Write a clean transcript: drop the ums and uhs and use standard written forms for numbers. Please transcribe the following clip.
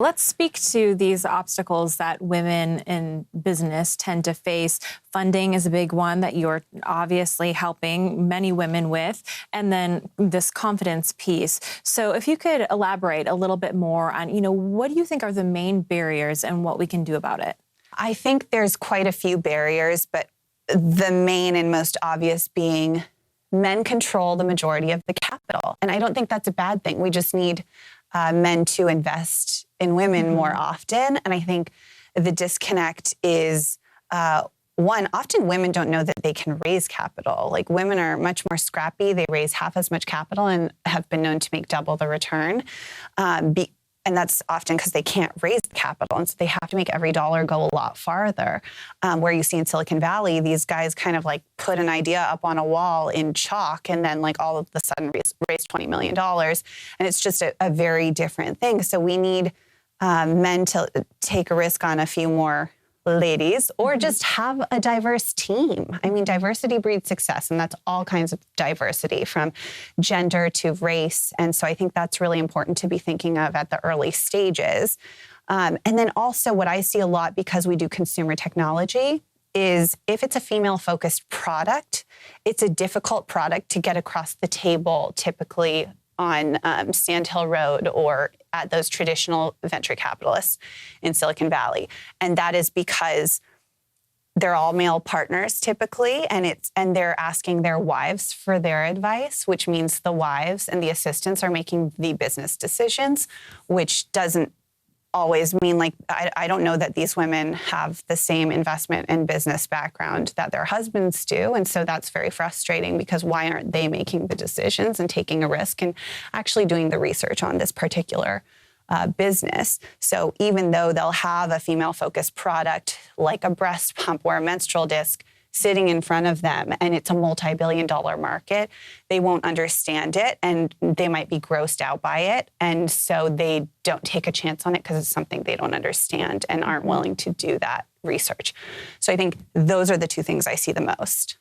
Let's speak to these obstacles that women in business tend to face. Funding is a big one that you're obviously helping many women with, and then this confidence piece. So if you could elaborate a little bit more on, what do you think are the main barriers and what we can do about it? I think there's quite a few barriers, but the main and most obvious being men control the majority of the capital. And I don't think that's a bad thing. We just need men to invest in women more often. And I think the disconnect is, one, often women don't know that they can raise capital. Like, women are much more scrappy. They raise half as much capital and have been known to make double the return. And that's often because they can't raise the capital. And so they have to make every dollar go a lot farther. Where you see in Silicon Valley, these guys kind of like put an idea up on a wall in chalk and then like all of a sudden raise $20 million. And it's just a very different thing. So we need men to take a risk on a few more ladies, or just have a diverse team. I mean, diversity breeds success, and that's all kinds of diversity, from gender to race. And so I think that's really important to be thinking of at the early stages. And then also what I see a lot, because we do consumer technology, is if it's a female-focused product, it's a difficult product to get across the table, typically on Sand Hill Road or at those traditional venture capitalists in Silicon Valley. And that is because they're all male partners typically, and they're asking their wives for their advice, which means the wives and the assistants are making the business decisions, which doesn't always mean, like, I don't know that these women have the same investment and business background that their husbands do. And so that's very frustrating, because why aren't they making the decisions and taking a risk and actually doing the research on this particular business? So even though they'll have a female-focused product like a breast pump or a menstrual disc sitting in front of them, and it's a multi-billion-dollar market, they won't understand it, and they might be grossed out by it. And so they don't take a chance on it because it's something they don't understand and aren't willing to do that research. So I think those are the two things I see the most.